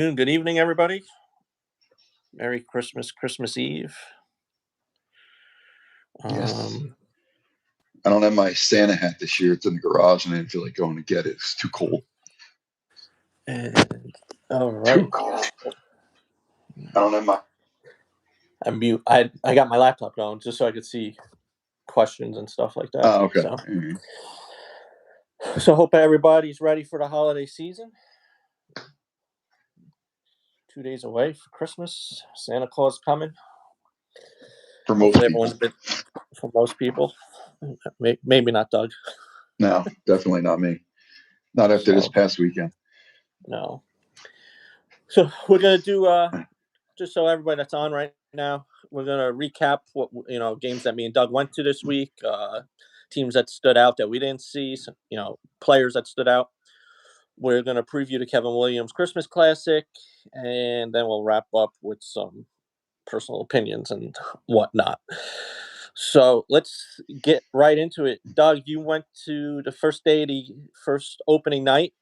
Good evening, everybody. Merry Christmas, Christmas Eve. Yes. I don't have my Santa hat this year. It's in the garage, and I didn't feel like going to get it. It's too cold. And all right. Too cold. I don't have my. I'm mute. I got my laptop going just so I could see questions and stuff like that. Oh, okay. So hope everybody's ready for the holiday season. 2 days away for Christmas. Santa Claus coming. For most people. For most people. Maybe not Doug. No, definitely not me. Not after this past weekend. No. So we're gonna do just so everybody that's on right now, we're gonna recap what games that me and Doug went to this week, teams that stood out that we didn't see, some, players that stood out. We're gonna preview the Kevin Williams Christmas Classic, and then we'll wrap up with some personal opinions and whatnot. So let's get right into it. Doug, you went to the first day of the first opening night.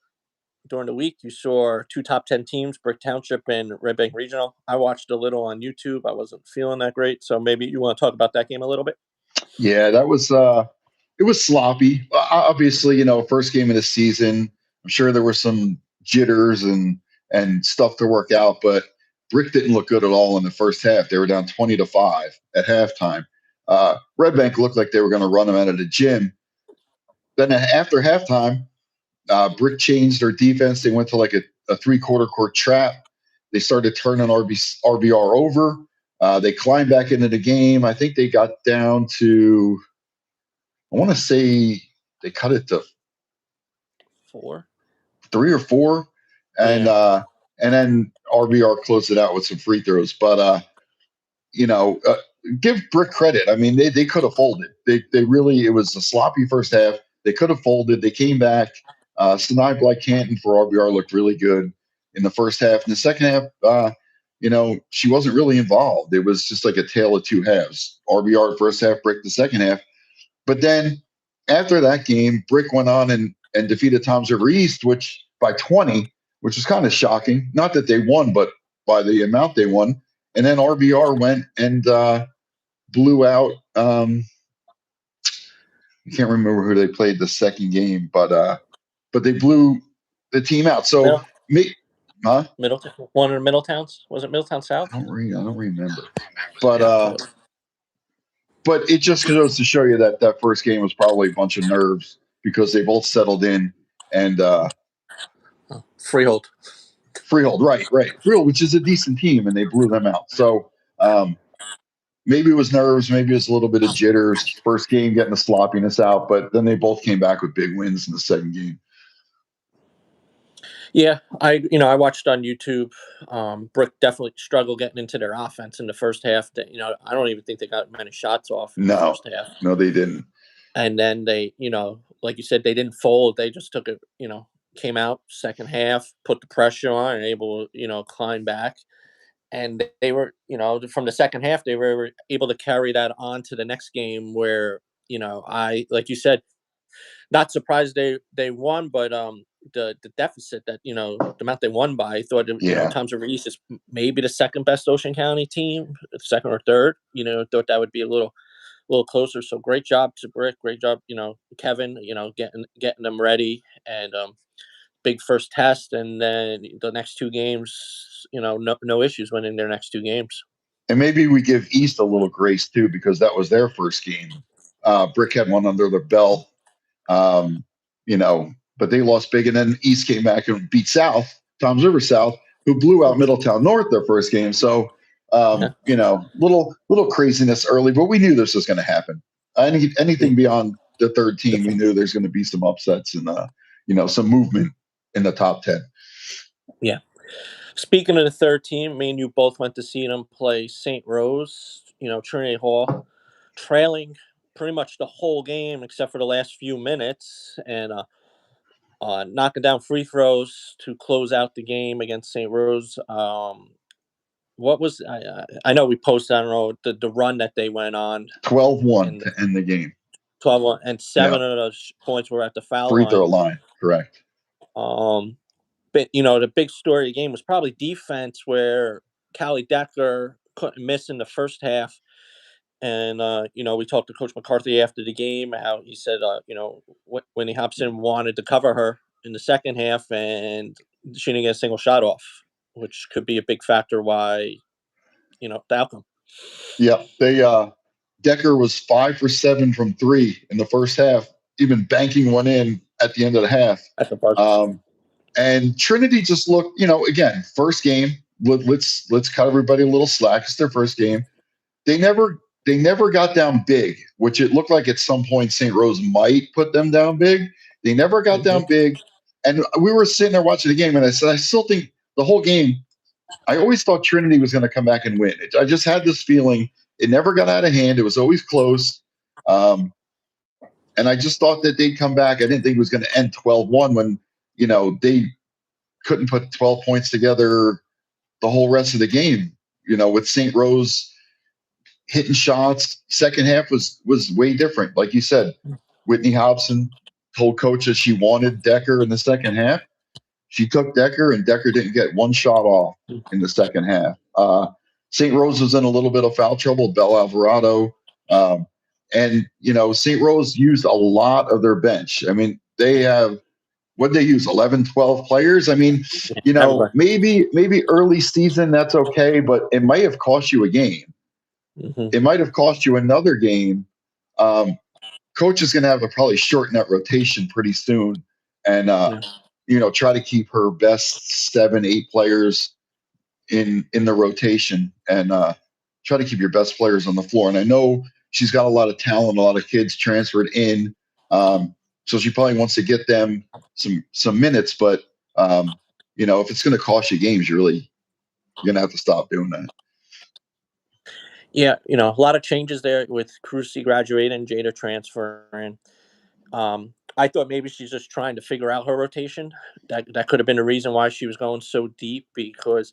During the week, you saw 2 top 10 teams, Brick Township and Red Bank Regional. I watched a little on YouTube. I wasn't feeling that great. So maybe you want to talk about that game a little bit? Yeah, that was it was sloppy. Obviously, first game of the season. I'm sure there were some jitters and stuff to work out, but Brick didn't look good at all in the first half. They were down 20-5 at halftime. Red Bank looked like they were going to run them out of the gym. Then after halftime, Brick changed their defense. They went to like a three-quarter court trap. They started turning RBR over. They climbed back into the game. I think they got down to, I want to say they cut it to 3 or 4. And then RBR closed it out with some free throws. But, give Brick credit. I mean, they could have folded. They really, it was a sloppy first half. They could have folded. They came back. Sinai Black Canton for RBR looked really good in the first half. In the second half, she wasn't really involved. It was just like a tale of two halves. RBR first half, Brick the second half. But then after that game, Brick went on and defeated Toms River East, which by 20, which was kind of shocking. Not that they won, but by the amount they won. And then RBR went and blew out. I can't remember who they played the second game, but they blew the team out. So Middletown, one of the Middletowns. Was it Middletown South? I don't remember. But it just goes to show you that first game was probably a bunch of nerves because they both settled in and Freehold, right. Freehold, which is a decent team, and they blew them out. So maybe it was nerves, maybe it was a little bit of jitters. First game getting the sloppiness out, but then they both came back with big wins in the second game. Yeah, I watched on YouTube. Brick definitely struggled getting into their offense in the first half. I don't even think they got many shots off in the first half. No, they didn't. And then they, like you said, they didn't fold. They just took it, came out second half, put the pressure on, and able to, climb back. And they were, from the second half, they were able to carry that on to the next game where, like you said, not surprised they won, but the deficit that the amount they won by, I thought Toms River East is maybe the second best Ocean County team, second or third. Thought that would be a little closer. So great job to Brick, great job Kevin, getting them ready, and big first test, and then the next 2 games, no issues winning their next 2 games. And maybe we give East a little grace too because that was their first game. Brick had one under their belt. But they lost big, and then East came back and beat South, Toms River South, who blew out Middletown North their first game. So, little craziness early, but we knew this was going to happen. Anything beyond the third team, we knew there's going to be some upsets and some movement in the top 10. Yeah. Speaking of the third team, me and you both went to see them play St. Rose, Trinity Hall, trailing pretty much the whole game except for the last few minutes, and knocking down free throws to close out the game against St. Rose. What was I know we posted on the run that they went on. 12-1 to end the game. 12-1, and 7 of those points were at the foul free throw line. Correct. the big story of the game was probably defense, where Callie Decker couldn't miss in the first half. And we talked to Coach McCarthy after the game, how he said, Winnie Hobson wanted to cover her in the second half, and she didn't get a single shot off, which could be a big factor why the outcome. Yeah, Decker was 5 for 7 from 3 in the first half, even banking one in at the end of the half. At the buzzer. And Trinity just looked, again, first game. Let's cut everybody a little slack. It's their first game. They never got down big, which it looked like at some point St. Rose might put them down big. They never got down big. And we were sitting there watching the game, and I said, I still think the whole game, I always thought Trinity was going to come back and win. I just had this feeling it never got out of hand. It was always close. And I just thought that they'd come back. I didn't think it was going to end 12-1 when, they couldn't put 12 points together the whole rest of the game, with St. Rose hitting shots. Second half was way different. Like you said, Whitney Hobson told coaches she wanted Decker in the second half. She took Decker, and Decker didn't get one shot off in the second half. St. Rose was in a little bit of foul trouble, Belle Alvarado. And St. Rose used a lot of their bench. I mean, they have, what they use, 11, 12 players. I mean, maybe early season, that's okay, but it might have cost you a game. Mm-hmm. It might have cost you another game. Coach is going to have to probably shorten that rotation pretty soon, and try to keep her best 7, 8 players in the rotation, and try to keep your best players on the floor. And I know she's got a lot of talent, a lot of kids transferred in, so she probably wants to get them some minutes. But if it's going to cost you games, you're going to have to stop doing that. Yeah, a lot of changes there with Cruci graduating, Jada transferring. I thought maybe she's just trying to figure out her rotation. That could have been the reason why she was going so deep, because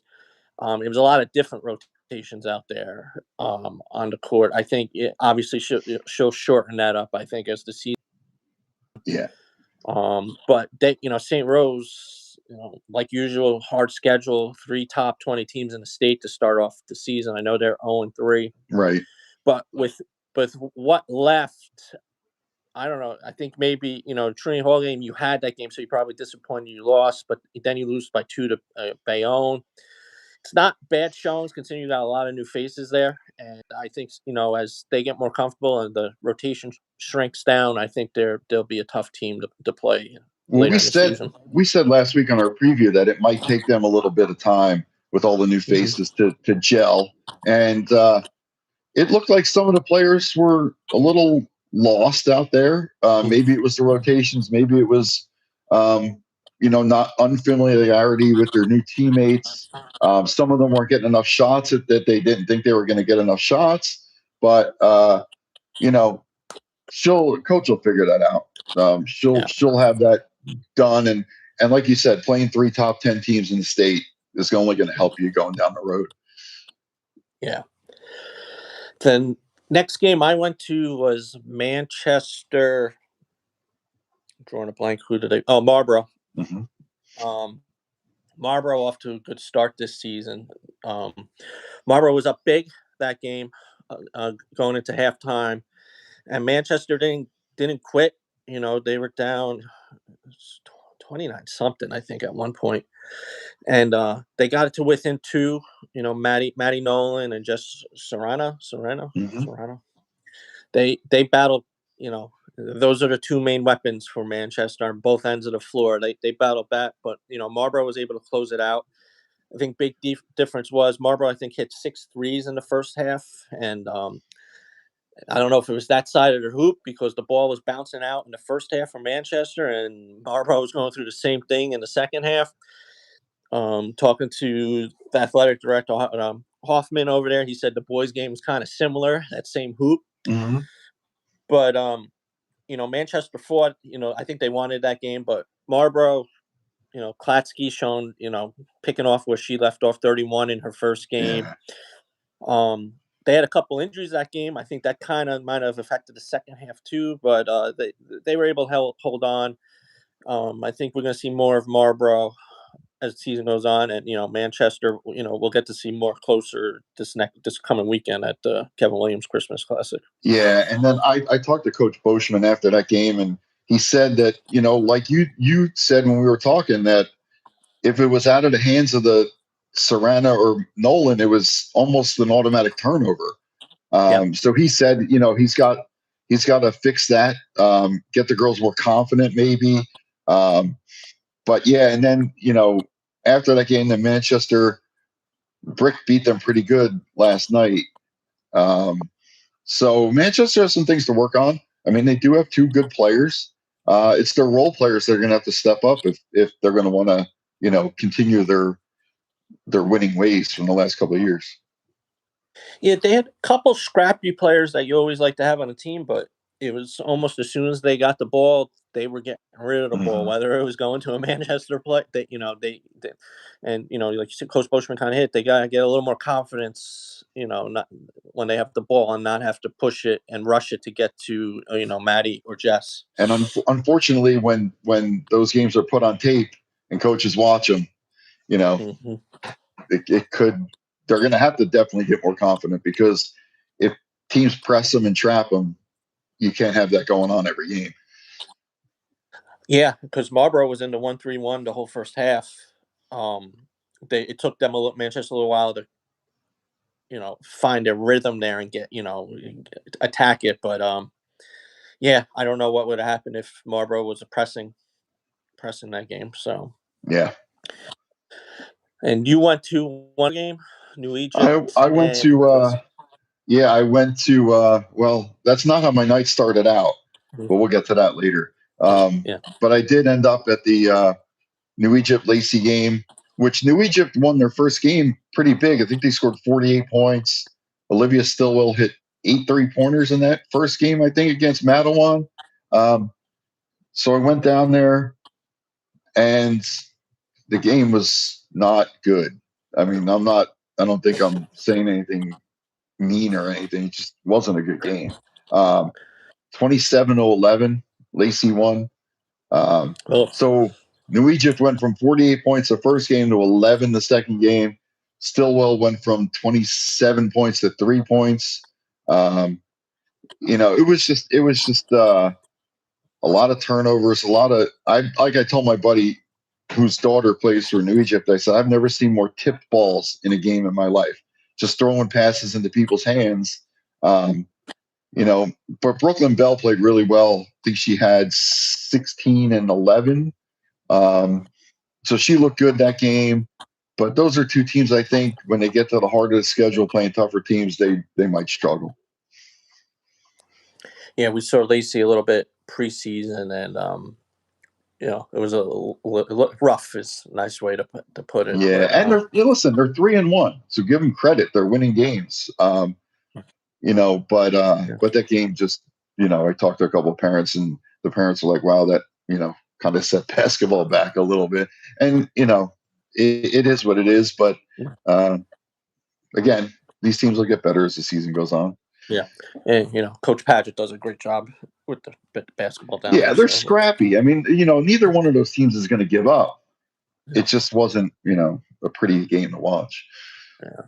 it was a lot of different rotations out there on the court. I think obviously she'll shorten that up, I think, as the season. Yeah. But they, St. Rose, like usual, hard schedule, 3 top 20 teams in the state to start off the season. I know they're 0-3. Right. But with what left, I don't know. I think maybe, Trinity Hall game, you had that game, so you're probably disappointed you lost, but then you lose by 2 to Bayonne. It's not bad showings, considering you got a lot of new faces there. And I think, as they get more comfortable and the rotation shrinks down, I think they'll be a tough team to play later in the season. We said last week on our preview that it might take them a little bit of time with all the new faces to gel. And it looked like some of the players were a little lost out there. Maybe it was the rotations. Maybe it was, not unfamiliarity with their new teammates. Some of them weren't getting enough shots that they didn't think they were going to get enough shots. But, coach will figure that out. She'll have that done. And like you said, playing 3 top 10 teams in the state is only going to help you going down the road. Yeah. Then next game I went to was Manchester. I'm drawing a blank. Who did I? Oh, Marlboro. Mm-hmm. Marlboro off to a good start this season. Marlboro was up big that game, going into halftime, and Manchester didn't quit. They were down 29 something, I think, at one point, and they got it to within 2. Maddie Nolan and just Serrano. They battled. Those are the 2 main weapons for Manchester on both ends of the floor. They battled back, but Marlboro was able to close it out. I think big difference was Marlboro, I think, hit 6 threes in the first half, and I don't know if it was that side of the hoop, because the ball was bouncing out in the first half for Manchester, and Marlboro was going through the same thing in the second half. Talking to the athletic director, Hoffman, over there, he said the boys' game was kind of similar, that same hoop. Mm-hmm. But Manchester fought. I think they wanted that game, but Marlboro, Klatsky shown, picking off where she left off, 31 in her first game. Yeah. They had a couple injuries that game. I think that kind of might have affected the second half too, but they were able to hold on. I think we're going to see more of Marlboro as the season goes on, and Manchester, we'll get to see more closer this coming weekend at the Kevin Williams Christmas Classic. Yeah, and then I talked to Coach Boschman after that game, and he said that like you said when we were talking, that if it was out of the hands of the Serrano or Nolan, it was almost an automatic turnover. Yeah, So he said, he's got to fix that, get the girls more confident, maybe. But yeah, and then after that game, the Manchester Brick beat them pretty good last night. So Manchester has some things to work on. I mean, they do have two good players. It's their role players that are going to have to step up if they're going to want to, continue their winning ways from the last couple of years. Yeah, they had a couple scrappy players that you always like to have on a team, but it was almost as soon as they got the ball, they were getting rid of the ball. Mhm. Whether it was going to a Manchester play, and like you said, Coach Boschman kind of hit. They got to get a little more confidence, not when they have the ball and not have to push it and rush it to get to Maddie or Jess. And unfortunately, when those games are put on tape and coaches watch them, Mm-hmm. it could. They're going to have to definitely get more confident, because if teams press them and trap them, you can't have that going on every game. Yeah, because Marlborough was in the 1-3-1 the whole first half. It took them Manchester a little while to find a rhythm there and get attack it, but yeah, I don't know what would have happened if Marlborough was pressing that game. So Yeah, and you went to one game, New Egypt. I went to. Yeah, I went to. Well, that's not how my night started out, but we'll get to that later. Yeah. But I did end up at the New Egypt Lacey game, which New Egypt won their first game pretty big. I think they scored 48 points. Olivia Stillwell hit 8 3-pointers in that first game, I think, against Madawan. So I went down there, and the game was not good. I mean, I don't think I'm saying anything mean or anything. It just wasn't a good game. 27-11, Lacey won. So New Egypt went from 48 points the first game to 11 the second game. Stillwell went from 27 points to 3 points. It was just a lot of turnovers, like I told my buddy whose daughter plays for New Egypt, I said, I've never seen more tipped balls in a game in my life. Just throwing passes into people's hands. But Brooklyn Bell played really well. I think she had 16 and 11. So she looked good that game. But those are two teams, I think, when they get to the heart of the schedule, playing tougher teams, they might struggle. Yeah, we saw Lacey a little bit preseason, and it was a rough is a nice way to put it. Yeah, but, and they're 3-1, so give them credit. They're winning games. But that game just, I talked to a couple of parents, and the parents were like, wow, that, kind of set basketball back a little bit. And, it is what it is. But again, these teams will get better as the season goes on. Yeah. And, Coach Padgett does a great job with the basketball down Yeah, there. they're scrappy. I mean, neither one of those teams is going to give up. Yeah. It just wasn't, a pretty game to watch. Yeah.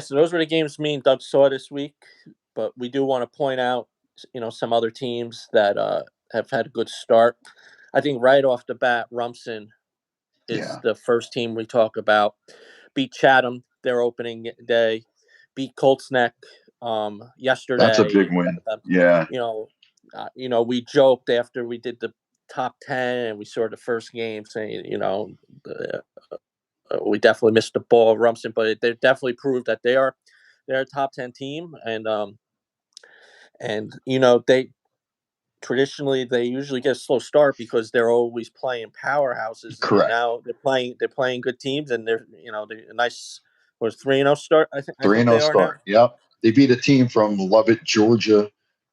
So those were the games me and Doug saw this week. But we do want to point out, some other teams that have had a good start. I think right off the bat, Rumson is the first team we talk about. Beat Chatham their opening day. Beat Colts Neck yesterday. That's a big win. Yeah. We joked after we did the top 10 and we saw the first game saying, we definitely missed the ball, Rumson, but they definitely proved that they're a top 10 team, and they traditionally they usually get a slow start because they're always playing powerhouses. Correct. Now they're playing good teams, and they're a nice 3-0 start. I think 3-0 start. Yep, they beat a team from Lovett, Georgia,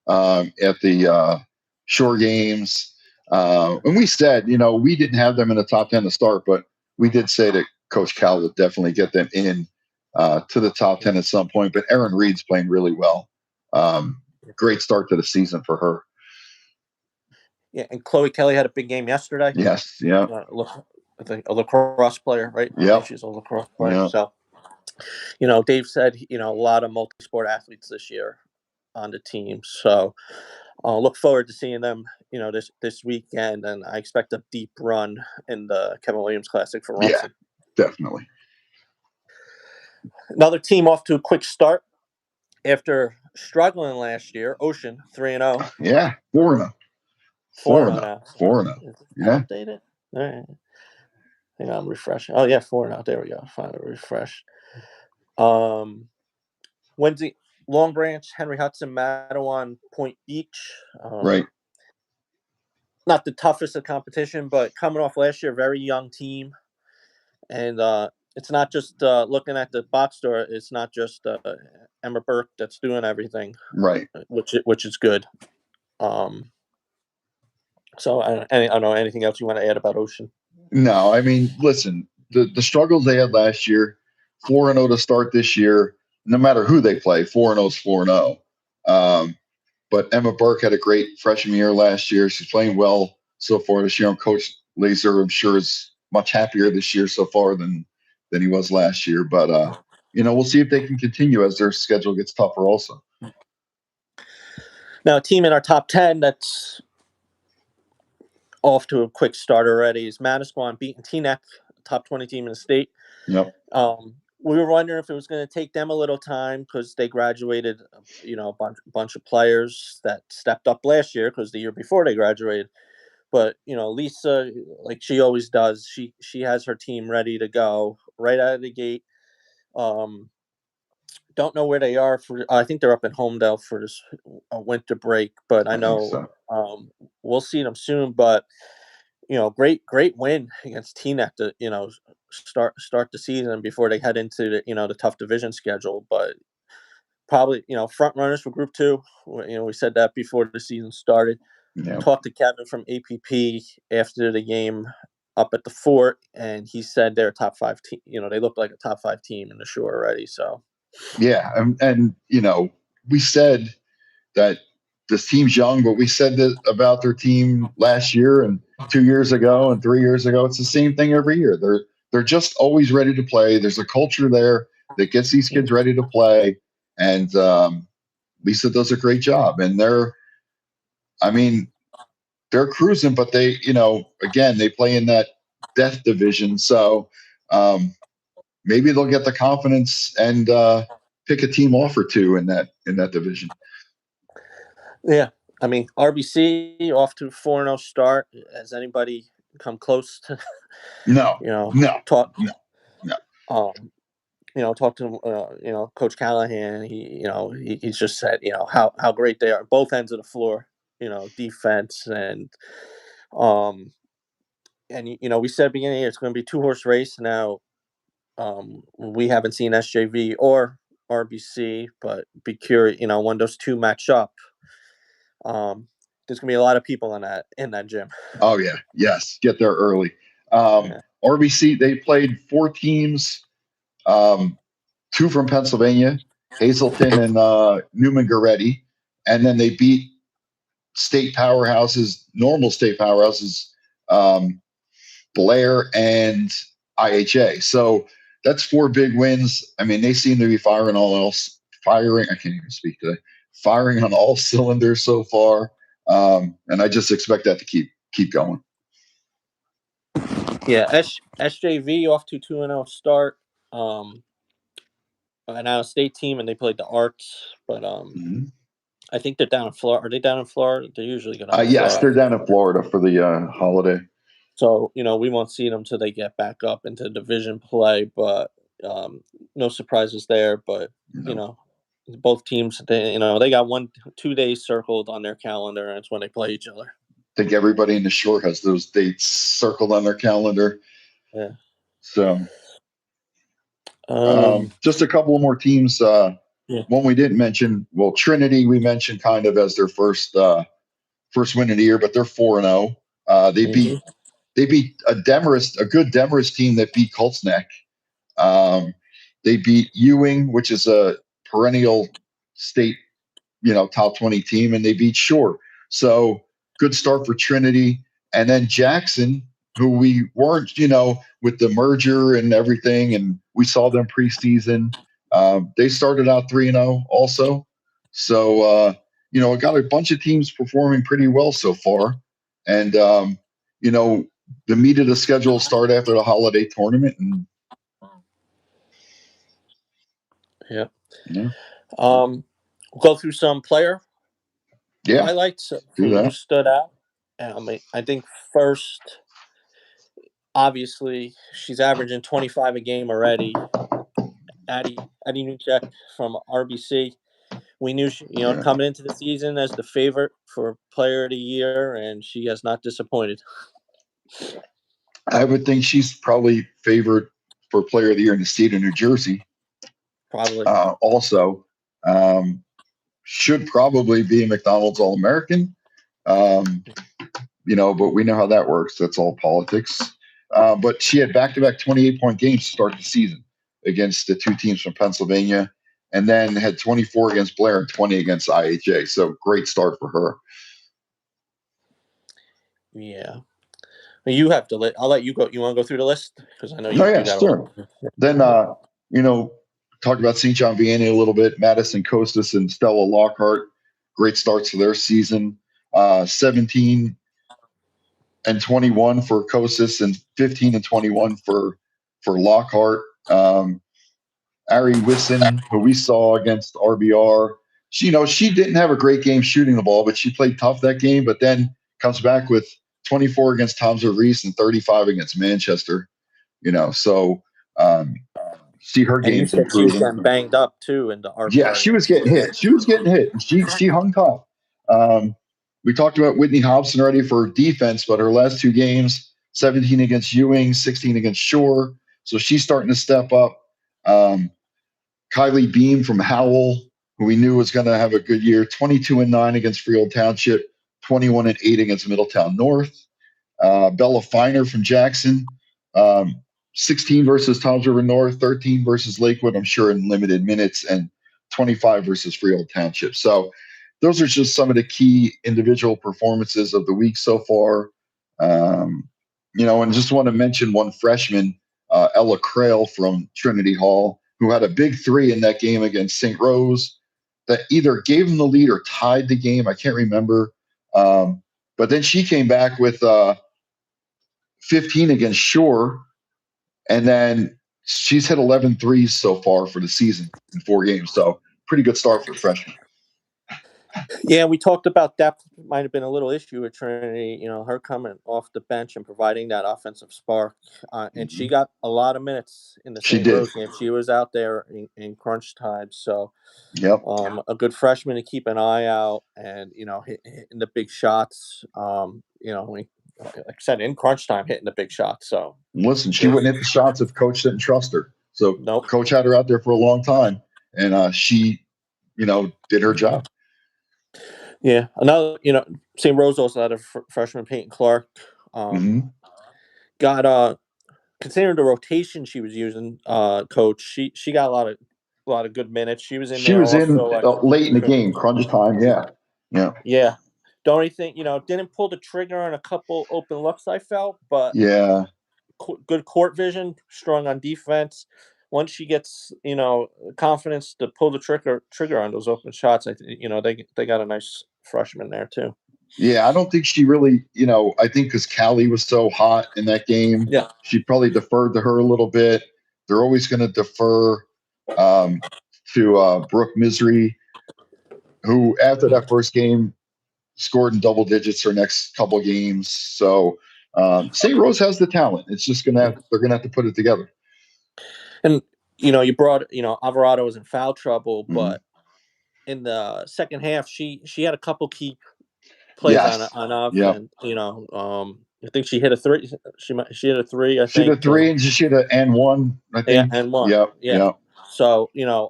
at the Shore Games. And we said, we didn't have them in the top 10 to start, but we did say that Coach Cal would definitely get them in to the top 10 at some point. But Erin Reed's playing really well. Great start to the season for her. Yeah, and Chloe Kelly had a big game yesterday. Yes, yeah. I think a lacrosse player, right? I Yep. think she's a lacrosse player. Yep. So, Dave said, a lot of multi-sport athletes this year on the team. So, look forward to seeing them, this weekend, and I expect a deep run in the Kevin Williams Classic for Yeah, Rumson. definitely. Another team off to a quick start after struggling last year. Ocean 3-0. Yeah, 4-0. 4-0 4-0. now. 4-0. Is it Yeah. updated? All right. Hang on, I'm refreshing. Oh yeah, 4-0. There we go. Finally refreshed. Wednesday, Long Branch, Henry Hudson, Mattawan, Point Beach. Right. Not the toughest of competition, but coming off last year, very young team, and it's not just looking at the box score. It's not just Emma Burke that's doing everything, Right. which is good. So I don't know anything else you want to add about Ocean. No, I mean, listen, the struggles they had last year, 4-0 to start this year, no matter who they play, 4-0 is 4-0. But Emma Burke had a great freshman year last year. She's playing well so far this year. And Coach Laser, I'm sure, is much happier this year so far than he was last year. But we'll see if they can continue as their schedule gets tougher also. Now, a team in our top 10 that's off to a quick start already is Manasquan beating Teaneck, top 20 team in the state. Yep. We were wondering if it was going to take them a little time because they graduated, a bunch of players that stepped up last year because the year before they graduated. But, Lisa, like she always does, she has her team ready to go right out of the gate. Don't know where they are I think they're up in Homedale for this winter break, but I know so. We'll see them soon. But great win against Teaneck to start the season before they head into the tough division schedule. But probably front runners for Group 2. We said that before the season started. Yep. Talked to Kevin from APP after the game up at the fort, and he said they're a top 5 team. They look like a top 5 team in the shore already. So yeah, and we said that this team's young, but we said that about their team last year and 2 years ago and 3 years ago. It's the same thing every year. They're just always ready to play. There's a culture there that gets these kids ready to play, and Lisa does a great job. And they're cruising, but they, again, they play in that death division, so maybe they'll get the confidence and pick a team off or two in that division. Yeah, RBC off to a 4-0 start. Has anybody come close to? No. Talk. No. Talk to Coach Callahan. He's just said how great they are, both ends of the floor. Defense and we said beginning of the year it's going to be 2-horse race. Now, we haven't seen SJV or RBC, but be curious. When those two match up. There's gonna be a lot of people in that gym. Oh yeah, yes, get there early. RBC, they played 4 teams, 2 from Pennsylvania, Hazleton and Newman Goretti, and then they beat normal state powerhouses, Blair and IHA. So that's 4 big wins. They seem to be firing. I can't even speak today. Firing on all cylinders so far, and I just expect that to keep going. Yeah, SJV off to 2-0 start. An out-of-state team, and they played the Arts, but I think they're down in Florida. Are they down in Florida? They're usually going to. Yes, they're down in Florida for the holiday. So we won't see them till they get back up into division play, but no surprises there. But both teams, they got 1-2 days circled on their calendar, and it's when they play each other. I think everybody in the shore has those dates circled on their calendar. Yeah. So, just a couple of more teams. One we didn't mention. Well, Trinity we mentioned kind of as their first win of the year, but they're 4-0. They beat a good Demarest team that beat Colts Neck. They beat Ewing, which is a perennial state, top 20 team, and they beat Shore. So good start for Trinity. And then Jackson who we weren't, with the merger and everything, and we saw them preseason. They started out 3-0 also. So, got a bunch of teams performing pretty well so far. And, the meat of the schedule will start after the holiday tournament. And Yeah. yeah, We'll go through some player yeah, highlights do who that. stood out. I think first, obviously, she's averaging 25 a game already. Addie Newcheck from RBC. We knew she, Yeah. coming into the season as the favorite for Player of the Year, and she has not disappointed. I would think she's probably favored for Player of the Year in the state of New Jersey. Probably. Also, should probably be a McDonald's All-American. But we know how that works. That's all politics. But she had back-to-back 28-point games to start the season against the two teams from Pennsylvania, and then had 24 against Blair and 20 against IHA. So great start for her. Yeah. You have to I'll let you go. You want to go through the list? Because I know you. Oh, yeah, you got sure. Then, talk about St. John Vianney a little bit. Madison Costas and Stella Lockhart. Great starts to their season. 17 and 21 for Costas and 15 and 21 for Lockhart. Ari Wisson, who we saw against RBR, she didn't have a great game shooting the ball, but she played tough that game. But then comes back with 24 against Tom's Reese and 35 against Manchester. So see her and you games said she was improving. getting banged up too in the RBR. Yeah, she was getting hit. She was getting hit. She hung tough. We talked about Whitney Hobson already for defense, but her last two games, 17 against Ewing, 16 against Shore. So she's starting to step up. Kylie Beam from Howell, who we knew was going to have a good year, 22-9 against Freehold Township, 21-8 against Middletown North. Bella Finer from Jackson, 16 versus Toms River North, 13 versus Lakewood, I'm sure in limited minutes, and 25 versus Freehold Township. So those are just some of the key individual performances of the week so far. And just want to mention one freshman, Ella Crail from Trinity Hall, who had a big three in that game against St. Rose that either gave them the lead or tied the game. I can't remember. But then she came back with 15 against Shore, and then she's hit 11 threes so far for the season in 4 games. So pretty good start for a freshman. Yeah, we talked about depth might have been a little issue with Trinity, her coming off the bench and providing that offensive spark. And she got a lot of minutes in the St. Rose game. She was out there in crunch time. So yep. A good freshman to keep an eye out and, hitting the big shots. Like I said, in crunch time, hitting the big shots. So listen, she wouldn't hit the shots if coach didn't trust her. So nope. Coach had her out there for a long time, and she, did her job. Yeah. Another, St. Rose also had a freshman, Peyton Clark. Got considering the rotation she was using, Coach, she got a lot of good minutes. She was in. She was also, in late in the game, crunch time. Yeah. Yeah. The only thing, didn't pull the trigger on a couple open looks, I felt, but yeah, good court vision, strong on defense. Once she gets, confidence to pull the trigger on those open shots, I think, they got a nice freshman there too. Yeah, I don't think she really, I think because Callie was so hot in that game, yeah, she probably deferred to her a little bit. They're always going to defer to Brooke Misery, who after that first game scored in double digits her next couple games. So St. Rose has the talent. It's just they're gonna have to put it together. And you brought Alvarado was in foul trouble, but in the second half she had a couple key plays on offense. Yep. I think she hit a three. She hit a three. I think she hit a three and she hit an and one. I think. Yeah, and one. Yep. Yeah. Yep. So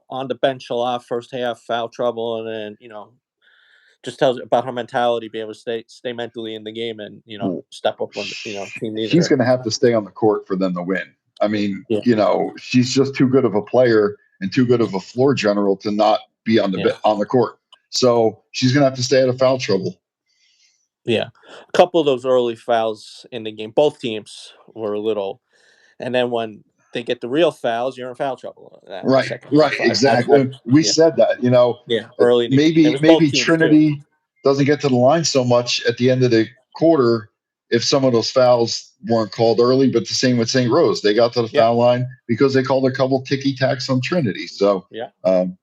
on the bench a lot first half, foul trouble, and then just tells you about her mentality, be able to stay mentally in the game, and step up when team needs her. She's going to have to stay on the court for them to win. I mean, she's just too good of a player and too good of a floor general to not be on the court. So she's going to have to stay out of foul trouble. Yeah, a couple of those early fouls in the game, both teams were a little, and then when they get the real fouls, you're in foul trouble. The Right, second right, half, exactly. We yeah, said that, yeah, early in the game. It maybe was both teams too. Trinity doesn't get to the line so much at the end of the quarter if some of those fouls weren't called early. But the same with St. Rose, they got to the Yeah, foul line because they called a couple ticky tacks on Trinity. So yeah. um,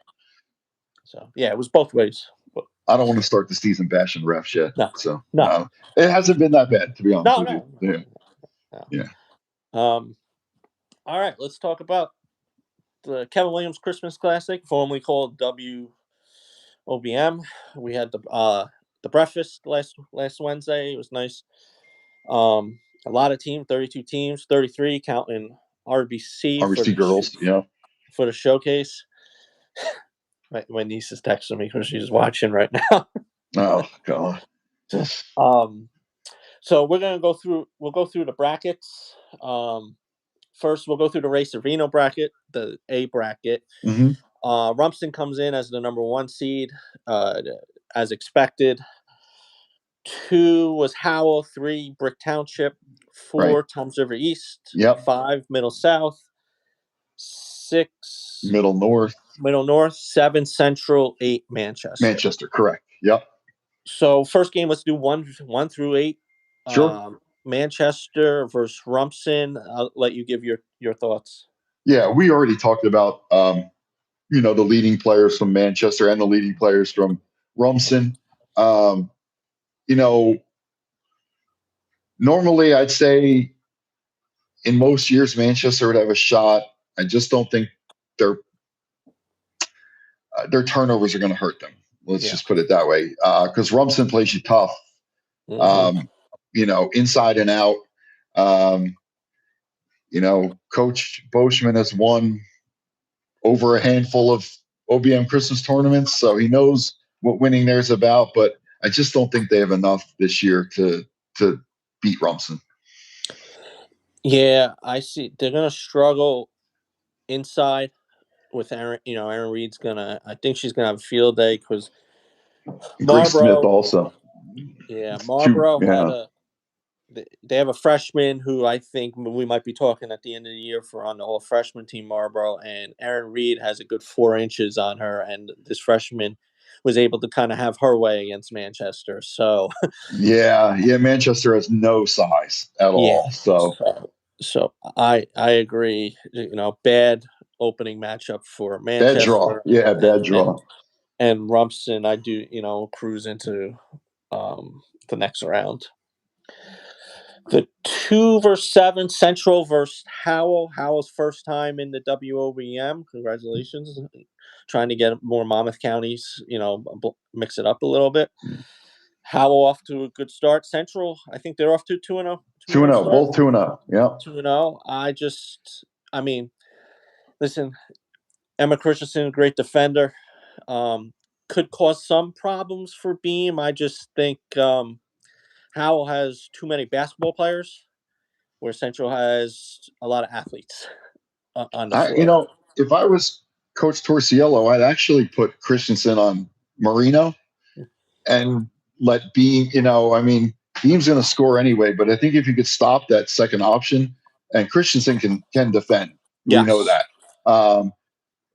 So yeah, it was both ways. But I don't want to start the season bashing refs yet. no, So no, it hasn't been that bad, to be honest no, with you. no, Yeah, no, yeah. no. All right, let's talk about the Kevin Williams Christmas Classic, formerly called WOBM. We had the breakfast last Wednesday. It was nice. A lot of teams, 32 teams, 33 counting RBC for RBC the girls. Yeah. for the showcase. My niece is texting me because she's watching right now. Oh God. um, so We'll go through the brackets. First, we'll go through the Ray Servino bracket, the A bracket. Hmm. Rumston comes in as the number 1 seed, as expected. 2 was Howell, 3 Brick Township, Right. 4 Toms River East, Yep. 5 Middle South, 6 Middle North. Middle North, 7 Central, 8 Manchester. Manchester. Correct. Yep. So first game, let's do 1 through 8. Sure. Manchester versus Rumson. I'll let you give your thoughts. Yeah, we already talked about the leading players from Manchester and the leading players from Rumson. Um, you know, normally I'd say in most years Manchester would have a shot. I just don't think their their turnovers are going to hurt them. Let's Yeah. just put it that way. Because Rumson plays you tough, Mm-hmm. inside and out. Um, Coach Boschman has won over a handful of OBM Christmas tournaments, so he knows what winning there is about. But I just don't think they have enough this year to beat Rumson. Yeah, I see. They're gonna struggle inside with Aaron. Aaron Reed's gonna. I think she's gonna have a field day because Grace Smith Marlboro. also. Yeah, Two, Marlboro had yeah, a. They have a freshman who I think we might be talking at the end of the year for on the all freshman team, Marlboro, and Aaron Reed has a good 4 inches on her, and this freshman was able to kind of have her way against Manchester. So yeah. Manchester has no size at yeah, all. So so I agree. Bad opening matchup for bad draw. Manchester Yeah, bad and draw. Rumson. I do cruise into the next round. The 2 versus 7 Central versus Howell. Howell's first time in the WOBM. Congratulations! Trying to get more Monmouth counties. Mix it up a little bit. Howell off to a good start. Central, I think they're off to 2-0. 2-0, Start. both 2-0. Yeah. 2-0. I mean, listen, Emma Christensen, a great defender. Could cause some problems for Beam. I just think Howell has too many basketball players, where Central has a lot of athletes on the I, floor. if I was Coach Torciello, I'd actually put Christensen on Marino and let Beam, Beam's going to score anyway, but I think if you could stop that second option, and Christensen can defend, we know Yes. that.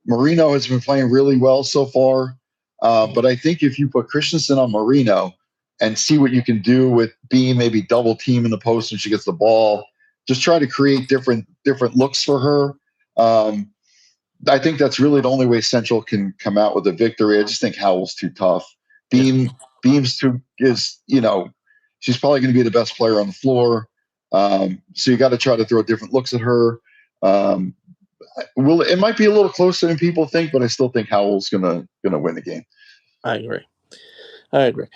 Marino has been playing really well so far, but I think if you put Christensen on Marino and see what you can do with Beam, maybe double team in the post when she gets the ball, just try to create different looks for her. I think that's really the only way Central can come out with a victory. I just think Howell's too tough. Yeah. Beam's too is she's probably going to be the best player on the floor. So you got to try to throw different looks at her. It might be a little closer than people think, but I still think Howell's gonna win the game. I agree.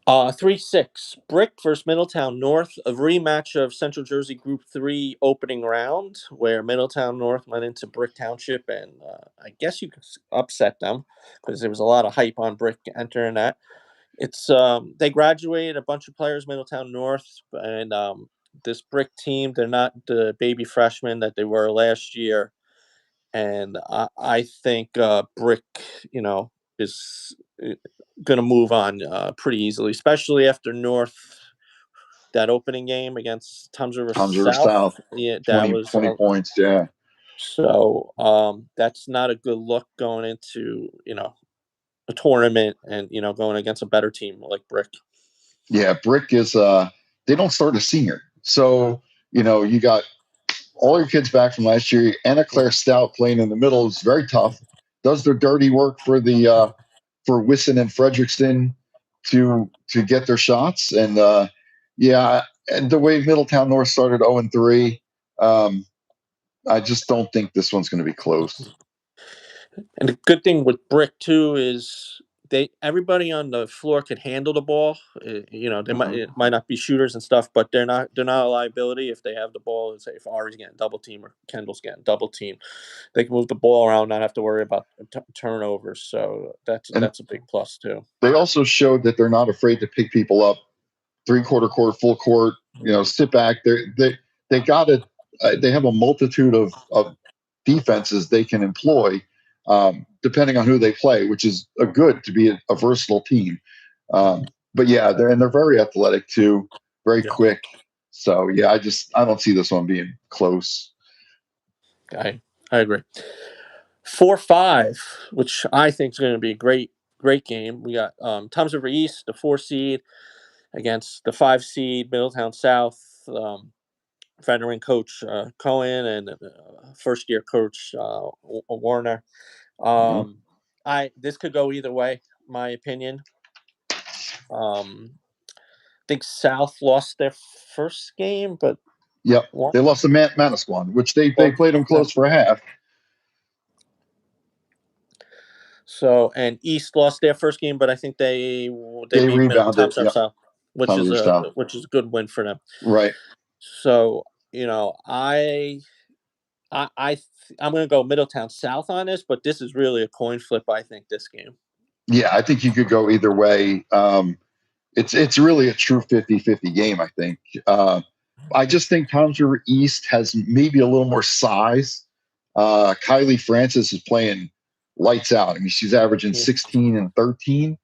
3-6 Brick versus Middletown North, a rematch of Central Jersey Group 3 opening round, where Middletown North went into Brick Township, and I guess you could upset them because there was a lot of hype on Brick entering that. It's they graduated a bunch of players, Middletown North, and this Brick team, they're not the baby freshmen that they were last year, and I think Brick, is going to move on pretty easily, especially after North. That opening game against Tom's River South. Yeah, that 20 points. Yeah. So that's not a good look going into a tournament and going against a better team like Brick. Yeah, Brick is they don't start a senior. So, you got all your kids back from last year. Anna Claire Stout playing in the middle is very tough. Does their dirty work for the for Wisson and Frederickston to get their shots. And and the way Middletown North started 0-3, I just don't think this one's going to be close. And the good thing with Brick too is everybody on the floor can handle the ball. They it might not be shooters and stuff, but they're not a liability if they have the ball. And say if Ari's getting double team or Kendall's getting double team, they can move the ball around, not have to worry about turnovers. So that's a big plus too. They also showed that they're not afraid to pick people up, 3/4 court, full court. Sit back. They got it. They have a multitude of defenses they can employ, depending on who they play, which is good to be a versatile team. But yeah, they're very athletic too, very quick. So yeah, I don't see this one being close. I agree. 4-5, which I think is going to be a great game. We got Toms River East, the 4 seed, against the 5 seed Middletown South. Veteran coach Cohen and first year coach Warner. This could go either way, my opinion. I think South lost their first game, but they lost to Manasquan, which they played them close for a half. So and East lost their first game, but I think they rebounded, South, which is a good win for them. Right. So I'm going to go Middletown South on this, but this is really a coin flip. I think this game. Yeah, I think you could go either way. It's really a true 50-50 game. I think. I just think Toms River East has maybe a little more size. Kylie Francis is playing lights out. I mean, she's averaging 16 and 13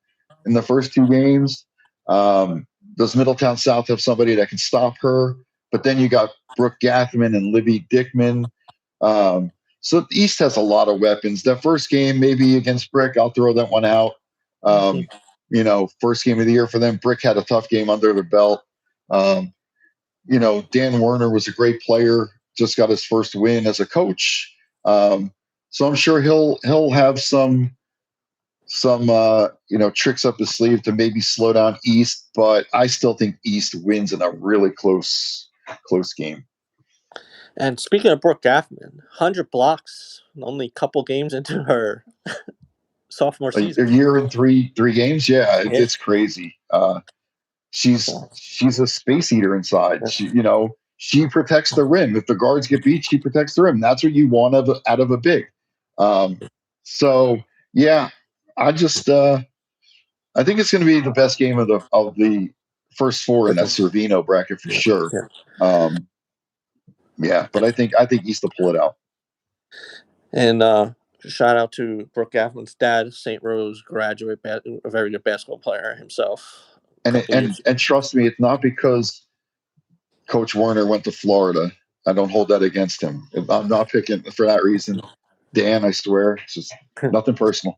in the first 2 games. Does Middletown South have somebody that can stop her? But then you got Brooke Gathman and Libby Dickman. So the East has a lot of weapons. That first game, maybe against Brick, I'll throw that one out. First game of the year for them. Brick had a tough game under their belt. Dan Werner was a great player, just got his first win as a coach. So I'm sure he'll have some tricks up his sleeve to maybe slow down East, but I still think East wins in a really close game. And speaking of Brooke Gaffman, 100 blocks, only a couple games into her sophomore season. A year and three games, it's crazy. She's a space eater inside. She protects the rim. If the guards get beat, she protects the rim. That's what you want out of a big. So yeah, I think it's going to be the best game of the first 4 in that Cervino bracket for sure. But I think East will pull it out. And shout out to Brooke Gaffman's dad, St. Rose graduate, a very good basketball player himself. And trust me, it's not because Coach Warner went to Florida. I don't hold that against him. I'm not picking for that reason. Dan, I swear, it's just nothing personal.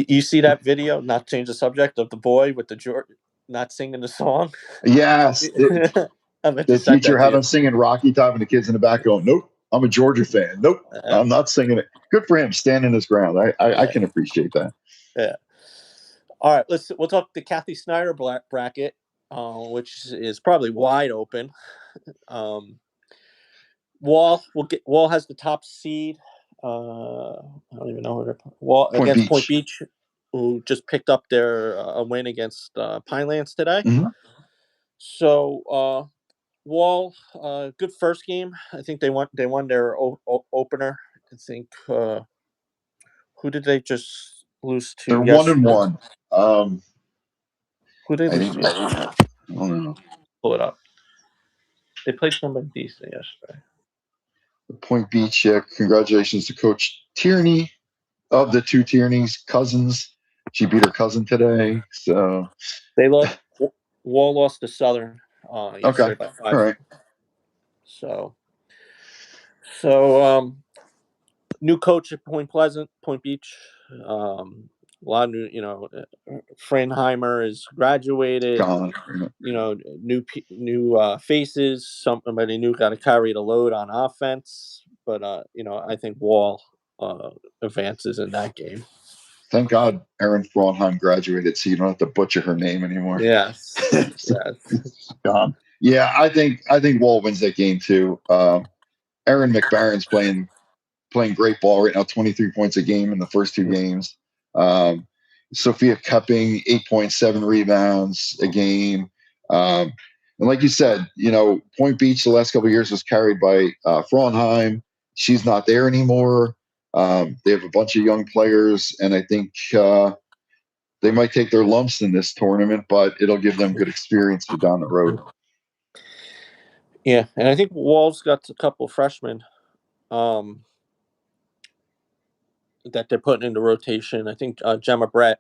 You see that video? Not change the subject of the boy with the not singing the song. Yes, the teacher had him singing Rocky Top, and the kids in the back going, "Nope, I'm a Georgia fan. Nope, I'm not singing it." Good for him, standing his ground. I can appreciate that. Yeah. All right, we'll talk the Kathy Snyder bracket, which is probably wide open. Wall has the top seed. I don't even know who Wall against Point Beach, who just picked up their a win against Pinelands today. Mm-hmm. So Wall, good first game. I think they won their opener. I think who did they just lose to? They're 1-1. Who did they lose to? I don't know. Pull it up. They played somebody decent yesterday. Point Beach, congratulations to Coach Tierney. of the two Tierney's cousins. She beat her cousin today. So They lost. Wall lost to Southern okay, yesterday by all 5. right. So, so new coach at Point Pleasant, Point Beach. A lot of new, Franheimer is graduated. Gone. New faces. Somebody new got to carry the load on offense. But I think Wall advances in that game. Thank God Erin Frauenheim graduated, so you don't have to butcher her name anymore. Yes. Yes. Gone. Yeah, I think Wall wins that game too. Erin McBaron's playing great ball right now, 23 points a game in the first two games. Sophia Cupping, 8.7 rebounds a game. And like you said, Point Beach the last couple of years was carried by Frauenheim. She's not there anymore. They have a bunch of young players, and I think they might take their lumps in this tournament, but it'll give them good experience for down the road. Yeah, and I think Wall's got a couple of freshmen that they're putting into rotation. I think Gemma Brett,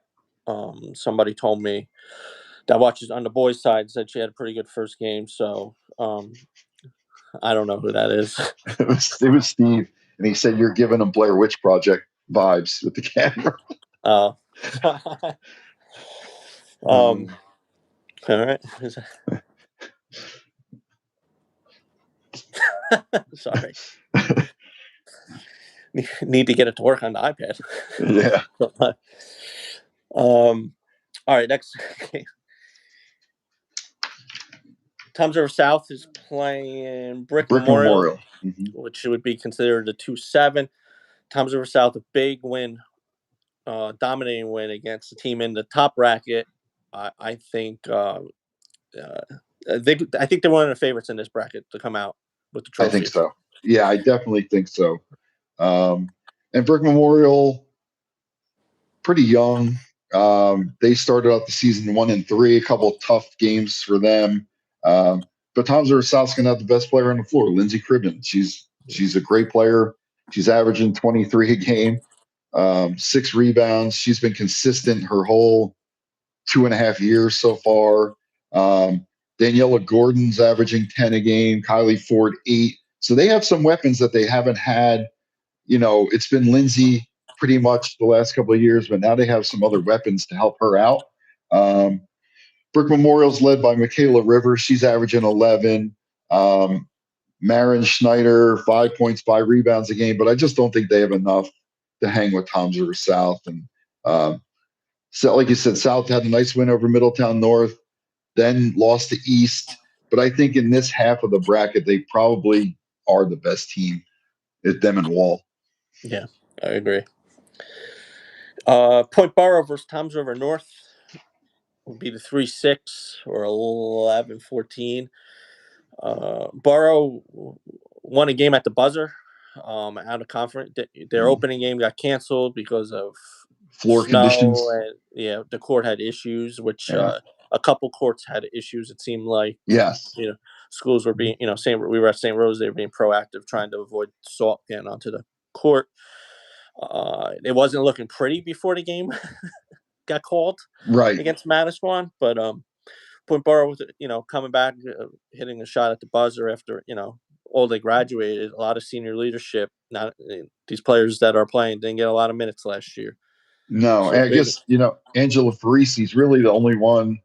somebody told me that watches on the boys' side, said she had a pretty good first game. So I don't know who that is. It was Steve, and he said you're giving him Blair Witch Project vibes with the camera. All right. Sorry. Need to get it to work on the iPad. Yeah. All right, next game. Toms River South is playing Brick Memorial. Mm-hmm. Which would be considered a 2-7. Toms River South, a big win, dominating win against the team in the top bracket. I think they're one of the favorites in this bracket to come out with the trophy. I think so. Yeah, I definitely think so. And Brick Memorial, pretty young. They started out the season 1-3, a couple of tough games for them. But Toms River South's going to have the best player on the floor, Lindsay Cribben. She's a great player. She's averaging 23 a game, 6 rebounds. She's been consistent her whole 2.5 years so far. Daniela Gordon's averaging 10 a game. Kylie Ford 8. So they have some weapons that they haven't had. It's been Lindsay pretty much the last couple of years, but now they have some other weapons to help her out. Brick Memorial's led by Michaela Rivers. She's averaging 11. Marin Schneider, 5 points, 5 rebounds a game, but I just don't think they have enough to hang with Toms River South. And so, like you said, South had a nice win over Middletown North, then lost to East. But I think in this half of the bracket, they probably are the best team. It's them and Wall. Yeah, I agree. Point Borough versus Toms River North would be the 3-6 or 11-14. Borough won a game at the buzzer out of conference. Their opening game got canceled because of floor conditions. And, the court had issues, which a couple courts had issues. It seemed like schools were being, we were at St. Rose. They were being proactive, trying to avoid salt getting onto the court. It wasn't looking pretty before the game got called against Manasquan, but Point Borough was, coming back, hitting a shot at the buzzer after, all they graduated. A lot of senior leadership. Not these players that are playing didn't get a lot of minutes last year. No, so I guess Angela Farisi's really the only one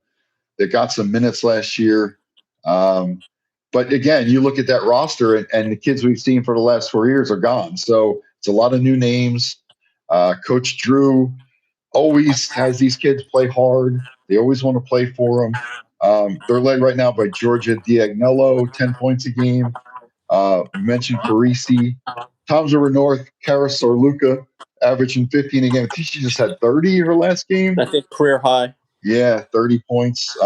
that got some minutes last year. But again, you look at that roster, and the kids we've seen for the last 4 years are gone. So it's a lot of new names. Coach Drew always has these kids play hard. They always want to play for them. They're led right now by Georgia Diagnello, 10 points a game. We mentioned Farisi. Toms River North, Kara Sorluka, averaging 15 a game. I think she just had 30 her last game. I think career high. Yeah, 30 points.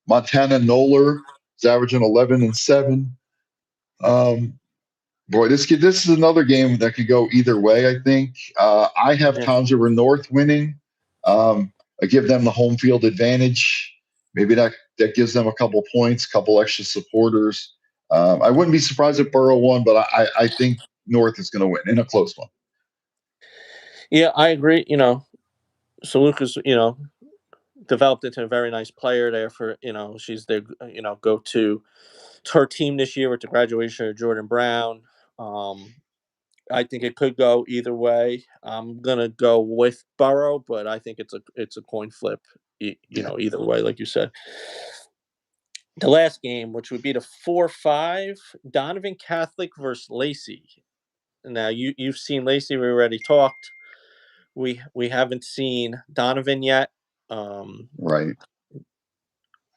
Montana Noller is averaging 11 and 7. Boy, this is another game that could go either way, I think. I have Toms River North winning. I give them the home field advantage. Maybe that gives them a couple points, couple extra supporters. I wouldn't be surprised if Borough won, but I think North is going to win in a close one. Yeah, I agree. So Lucas, developed into a very nice player there for, she's their, go to her team this year with the graduation of Jordan Brown. Um, I think it could go either way. I'm gonna go with Burrow, but I think it's a coin flip. Yeah. Either way, like you said. The last game, which would be the 4-5, Donovan Catholic versus Lacey. Now you've seen Lacey. We already talked. We haven't seen Donovan yet. Um, Right.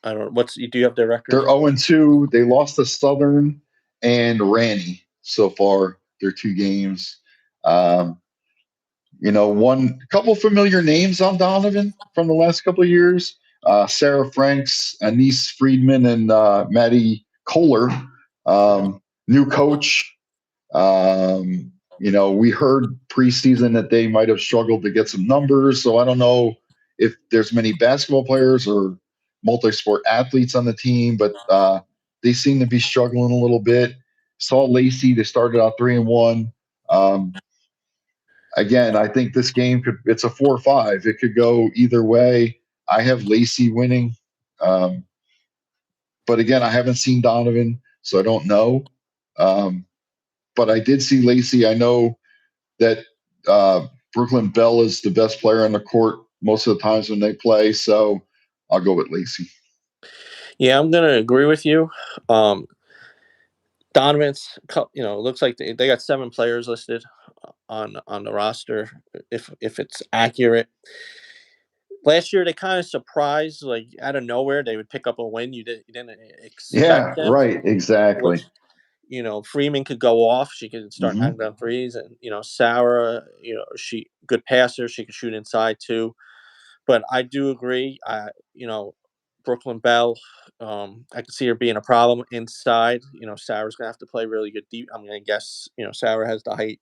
I don't. Do you have their record? They're 0-2. They lost to Southern and Ranny so far. Their 2 games. Um, one couple familiar names on Donovan from the last couple of years. Sarah Franks, Anise Friedman, and Maddie Kohler. New coach. We heard preseason that they might have struggled to get some numbers. So I don't know if there's many basketball players or multi-sport athletes on the team, but they seem to be struggling a little bit. Saw Lacey, they started out 3-1. Again, I think this game it's a 4-5. It could go either way. I have Lacey winning. Um, but again, I haven't seen Donovan, so I don't know. Um, but I did see Lacey. I know that Brooklyn Bell is the best player on the court most of the times when they play, so I'll go with Lacey. Yeah, I'm gonna agree with you. Um, Donovan's, looks like they got 7 players listed on the roster. If it's accurate, last year they kind of surprised, like out of nowhere, they would pick up a win. You didn't expect Yeah, them, right, exactly. which Freeman could go off. She could start Hmm. knocking down threes, and Sarah, she good passer. She could shoot inside too. But I do agree. Brooklyn Bell, I could see her being a problem inside. Sarah's gonna have to play really good deep. I'm gonna guess. Sarah has the height,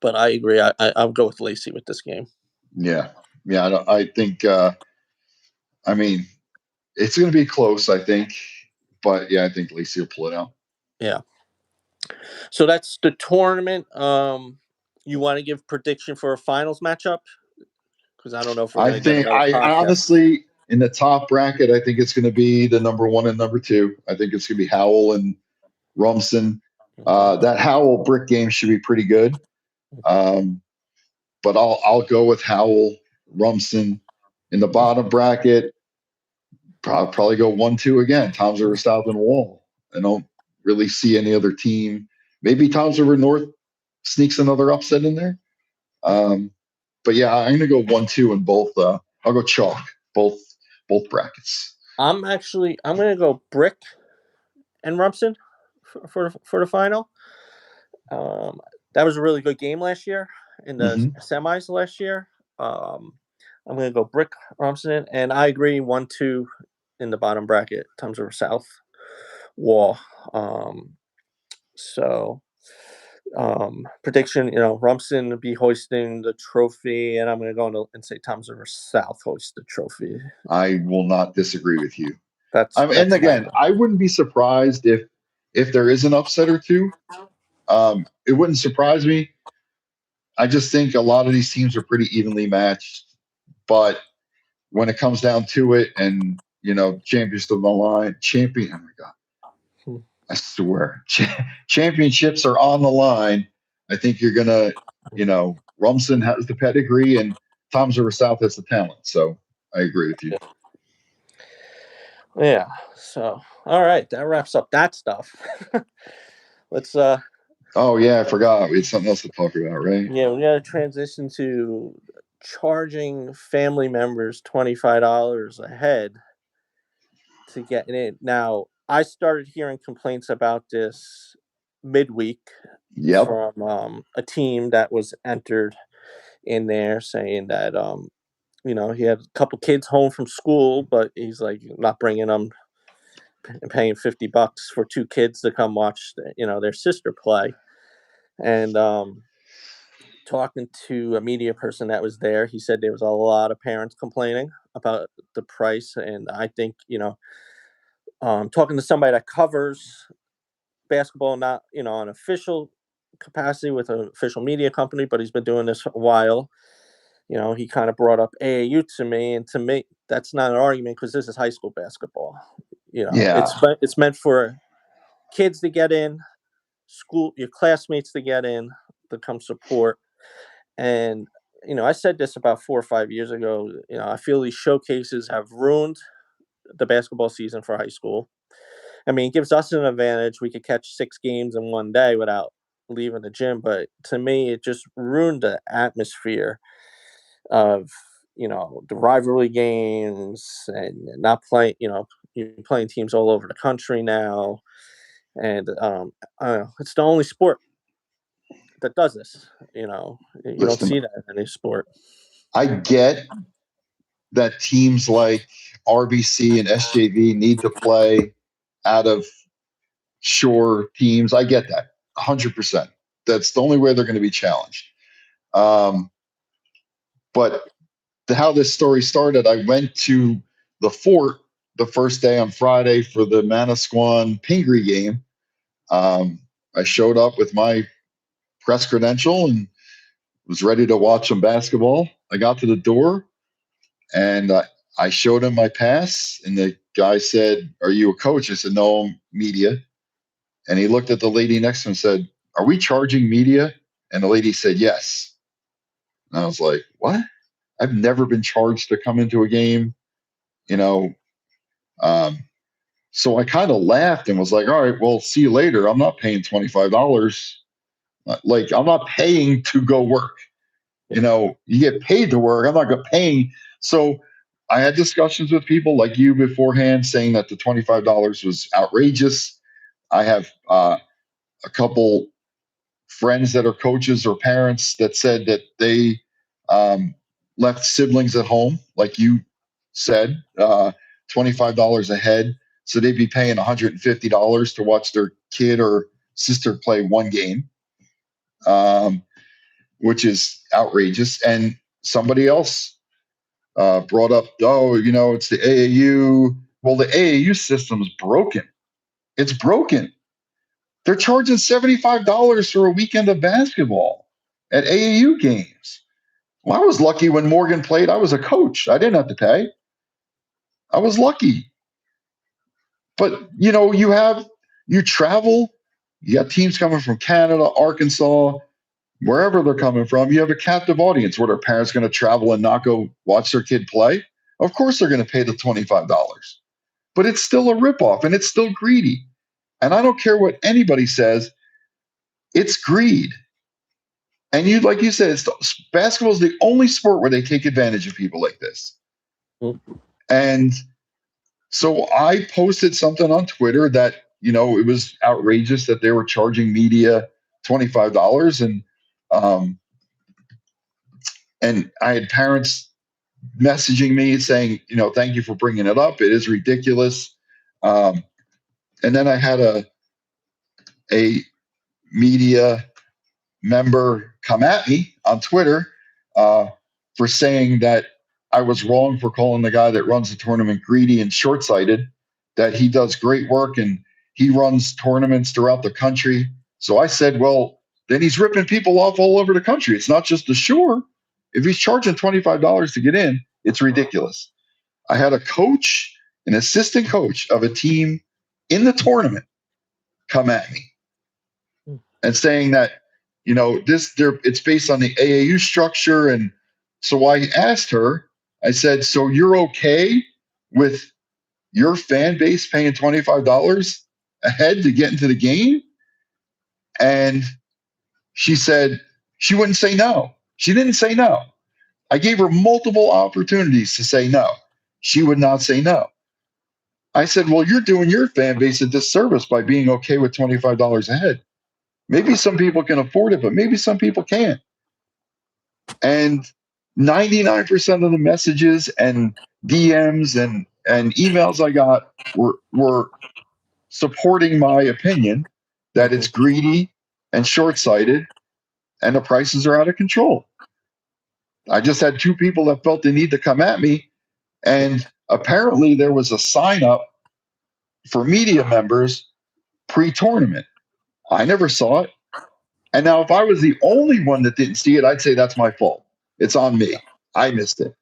but I agree. I'll go with Lacey with this game. Yeah, yeah. I think. I mean, it's going to be close. I think, but yeah, I think Lacey will pull it out. Yeah. So that's the tournament. You want to give prediction for a finals matchup? Because I don't know if we're I gonna get think. another I podcast. honestly, in the top bracket, I think it's going to be the number 1 and number 2. I think it's going to be Howell and Rumson. Mhm. That Howell Brick game should be pretty good. Um, but I'll go with Howell, Rumson in the bottom bracket. Probably go 1-2 again. Tom's River South and Wall. I don't really see any other team. Maybe Tom's River North sneaks another upset in there. Um, but yeah, I'm gonna go 1-2 in both. I'll go chalk both brackets. I'm gonna go Brick and Rumson for the final. Um, that was a really good game last year in the Hmm. semis last year. Um, I'm gonna go Brick Rumson, and I agree 1-2 in the bottom bracket. Tom's River South Wall. So prediction, Rumson will be hoisting the trophy, and I'm going to go and say Tom's River South hoist the trophy. I will not disagree with you. And That's my again, I wouldn't be surprised if there is an upset or two. It wouldn't surprise me. I just think a lot of these teams are pretty evenly matched. But when it comes down to it, and champions on the line, champion. Oh my god, Hmm. I swear, championships are on the line. I think you're gonna, Rumson has the pedigree, and Tom's River South has the talent. So I agree with you. Yeah. So all right, that wraps up that stuff. Let's Oh yeah, I forgot. We had something else to talk about, right? yeah, we got to transition to charging family members $25 a head to get in. Now, I started hearing complaints about this midweek Yep. from a team that was entered in there, saying that he had a couple kids home from school, but he's like not bringing them and paying $50 for 2 kids to come watch their sister play. And talking to a media person that was there, he said there was a lot of parents complaining about the price. And I think talking to somebody that covers basketball, not an official capacity with an official media company, but he's been doing this a while. He kind of brought up AAU to me, and to me, that's not an argument because this is high school basketball. Yeah. It's meant for kids to get in, your classmates to get in, to come support. And I said this about 4 or 5 years ago. I feel these showcases have ruined the basketball season for high school. I mean, it gives us an advantage. We could catch 6 games in one day without leaving the gym. But to me, it just ruined the atmosphere of, the rivalry games and not playing, you're playing teams all over the country now. And I don't know, it's the only sport that does this. You don't Listen, see that in any sport. I get that teams like RBC and SJV need to play out of shore teams. I get that 100%. That's the only way they're going to be challenged. But how this story started, I went to the fort the first day on Friday for the Manasquan Pingree game. I showed up with my press credential and was ready to watch some basketball. I got to the door and I showed him my pass, and the guy said, "Are you a coach?" I said, "No, I'm media." And he looked at the lady next to him and said, "Are we charging media?" And the lady said, "Yes." And I was like, "What? I've never been charged to come into a game." you know. So I kind of laughed and was like, "All right, well, see you later. I'm not paying $25. Like, I'm not paying to go work. You get paid to work. I'm not paying." So I had discussions with people like you beforehand saying that the $25 was outrageous. I have a couple friends that are coaches or parents that said that they left siblings at home, like you said, $25 a head. So they'd be paying $150 to watch their kid or sister play one game, which is outrageous. And somebody else brought up, "Oh, it's the AAU." Well, the AAU system is broken. It's broken. They're charging $75 for a weekend of basketball at AAU games. Well, I was lucky when Morgan played. I was a coach. I didn't have to pay. I was lucky. But you travel. You got teams coming from Canada, Arkansas, wherever they're coming from. You have a captive audience. Where their parents going to travel and not go watch their kid play? Of course, they're going to pay the $25. But it's still a ripoff, and it's still greedy. And I don't care what anybody says. It's greed. And like you said, basketball is the only sport where they take advantage of people like this. Mm-hmm. And so I posted something on Twitter that, it was outrageous that they were charging media $25. And I had parents messaging me saying, "Thank you for bringing it up. It is ridiculous." And then I had a media member come at me on Twitter for saying that I was wrong for calling the guy that runs the tournament greedy and short-sighted, that he does great work and he runs tournaments throughout the country. So I said, well, then he's ripping people off all over the country. It's not just the shore. If he's charging $25 to get in, it's ridiculous. I had a coach, an assistant coach of a team in the tournament come at me and saying that, it's based on the AAU structure. And so I asked her, I said, "So you're okay with your fan base paying $25 a head to get into the game?" And she said she wouldn't say no. She didn't say no. I gave her multiple opportunities to say no. She would not say no. I said, "Well, you're doing your fan base a disservice by being okay with $25 a head. Maybe some people can afford it, but maybe some people can't." And 99% of the messages and DMs and emails I got were supporting my opinion that it's greedy and short-sighted and the prices are out of control. I just had 2 people that felt the need to come at me, and apparently there was a sign up for media members pre-tournament. I never saw it. And now, if I was the only one that didn't see it, I'd say that's my fault. It's on me. I missed it.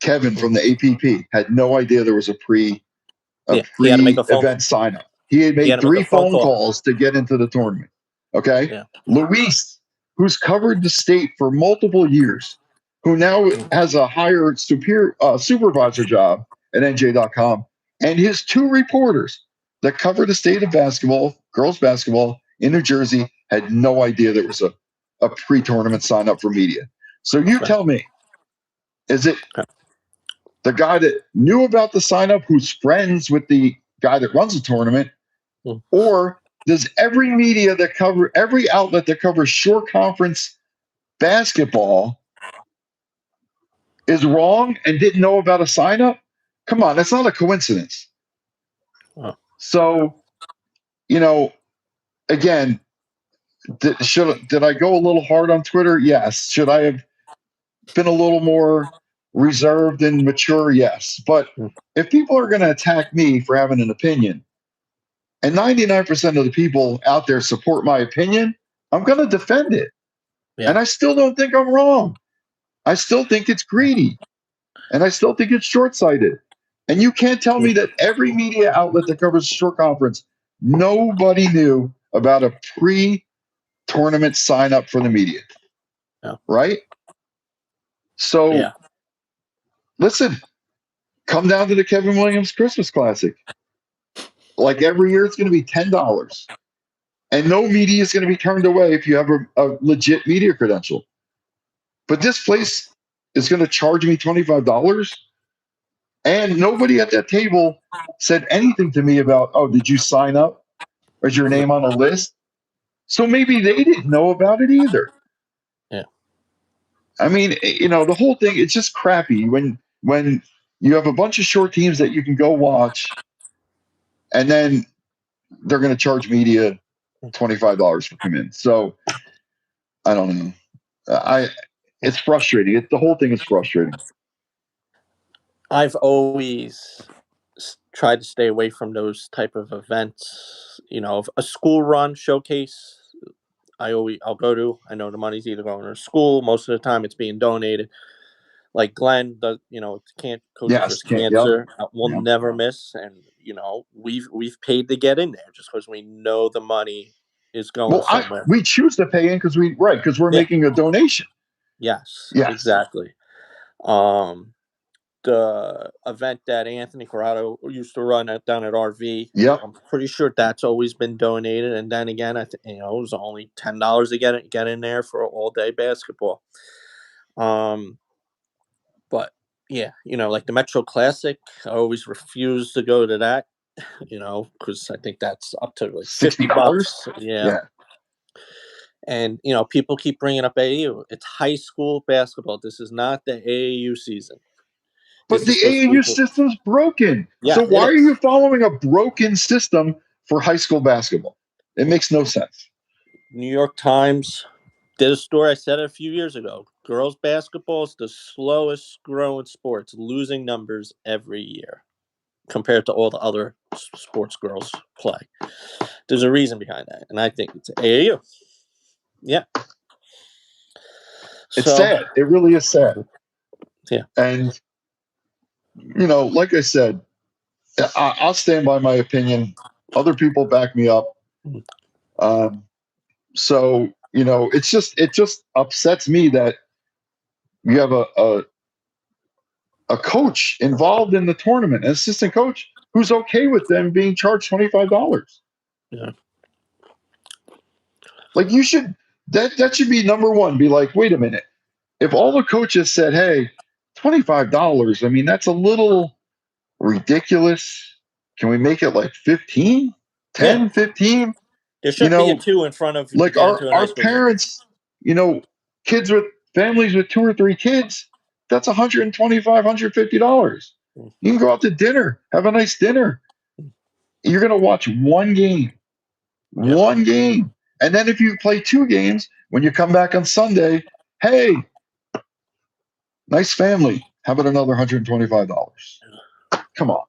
Kevin from the APP had no idea there was a He had to make a phone. event sign up. He had He made had to make 3 a phone phone call. calls to get into the tournament. Okay. Yeah. Luis, who's covered the state for multiple years, who now has a higher supervisor job at NJ.com, and his 2 reporters that cover the state of basketball, girls basketball in New Jersey, had no idea there was a pre-tournament sign up for media. So you tell me, is it the guy that knew about the sign up who's friends with the guy that runs the tournament, or does every outlet that covers short conference basketball is wrong and didn't know about a sign up? Come on, that's not a coincidence. Wow. So, again, did I go a little hard on Twitter? Yes. Should I have been a little more reserved and mature? Yes. But if people are going to attack me for having an opinion, and 99% of the people out there support my opinion, I'm going to defend it. Yeah. And I still don't think I'm wrong. I still think it's greedy. And I still think it's short-sighted. And you can't tell me that every media outlet that covers short conference, nobody knew about a pre-tournament sign up for the media. Yeah. Right? So, listen, come down to the Kevin Williams Christmas Classic. Like every year, it's going to be $10. And no media is going to be turned away if you have a legit media credential. But this place is going to charge me $25. And nobody at that table said anything to me about, oh, did you sign up? Or is your name on a list? So maybe they didn't know about it either. Yeah. I mean, the whole thing, it's just crappy when you have a bunch of short teams that you can go watch, and then they're going to charge media $25 for come in. So I don't know. It's frustrating. The whole thing is frustrating. I've always tried to stay away from those type of events. A school run showcase, I'll go to. I know the money's either going to school. Most of the time, it's being donated. Like Glenn does, Coaches for Cancer. We'll never miss, and we've paid to get in there just because we know the money is going somewhere. We choose to pay in because we're making a donation. Yes, exactly. The event that Anthony Corrado used to run down at RV. Yep. I'm pretty sure that's always been donated. And then again, it was only $10 to get in there for all day basketball. But yeah, like the Metro Classic, I always refuse to go to that, because I think that's up to like $50. Yeah. And people keep bringing up AAU. It's high school basketball. This is not the AAU season. But the AAU system's broken. Yeah, so why are you following a broken system for high school basketball? It makes no sense. New York Times did a story. I said it a few years ago. Girls basketball is the slowest growing sport, losing numbers every year compared to all the other sports girls play. There's a reason behind that, and I think it's AAU. Yeah. It's sad. It really is sad. Yeah. And like I said, I'll stand by my opinion. Other people back me up. So, it just upsets me that you have a coach involved in the tournament, an assistant coach who's okay with them being charged $25. Yeah. Like that should be number one. Be like, wait a minute. If all the coaches said, hey, $25, I mean, that's a little ridiculous. Can we make it like 15, 10, 15? There should be a 2 in front of like our parents, kids with families with 2 or 3 kids, that's $125, $150. You can go out to dinner, have a nice dinner. You're going to watch one game. And then if you play 2 games, when you come back on Sunday, hey, nice family. How about another $125? Come on.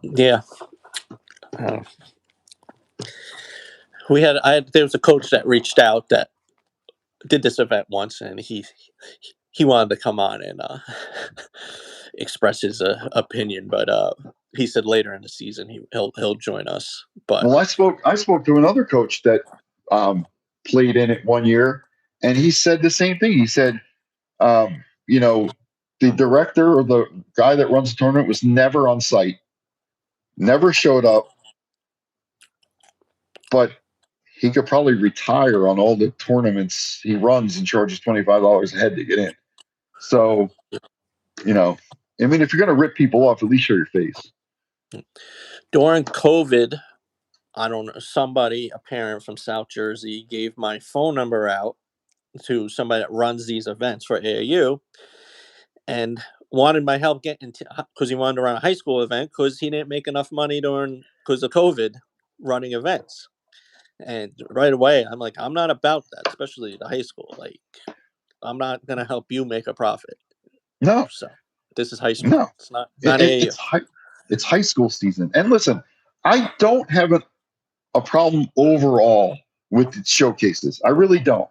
Yeah. There was a coach that reached out that did this event once, and he wanted to come on and express his opinion, but he said later in the season he'll join us. But Well, I spoke to another coach that played in it one year, and he said the same thing. He said, you know, the director or the guy that runs the tournament was never on site, never showed up, but he could probably retire on all the tournaments he runs and charges $25 a head to get in. So, I mean, if you're going to rip people off, at least show your face. during COVID, I don't know, a parent from South Jersey gave my phone number out to somebody that runs these events for AAU and wanted my help getting because he wanted to run a high school event because he didn't make enough money because of COVID running events. And right away, I'm like, I'm not about that, especially the high school. Like, I'm not going to help you make a profit. No. So this is high school. No. It's not AAU. It's high school season. And listen, I don't have a problem overall with the showcases. I really don't.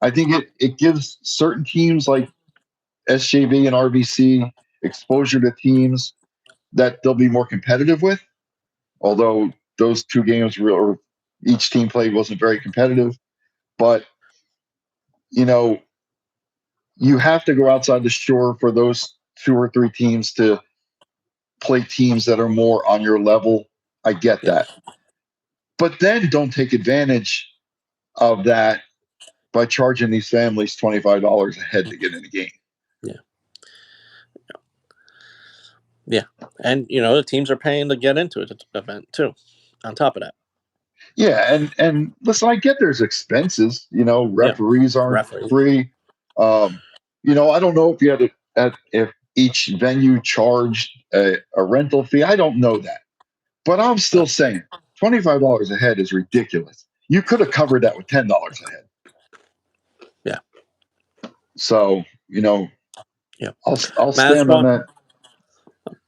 I think it gives certain teams like SJV and RBC exposure to teams that they'll be more competitive with. Although those two games or each team played wasn't very competitive, but you have to go outside the shore for those two or three teams to play teams that are more on your level. I get that. But then don't take advantage of that by charging these families $25 a head to get in the game. Yeah. And, the teams are paying to get into the event, too, on top of that. Yeah, and listen, I get there's expenses. Referees aren't free. I don't know if you had if each venue charged a rental fee. I don't know that, but I'm still saying $25 a head is ridiculous. You could have covered that with $10 a head. Yeah. So yeah, I'll stand on that.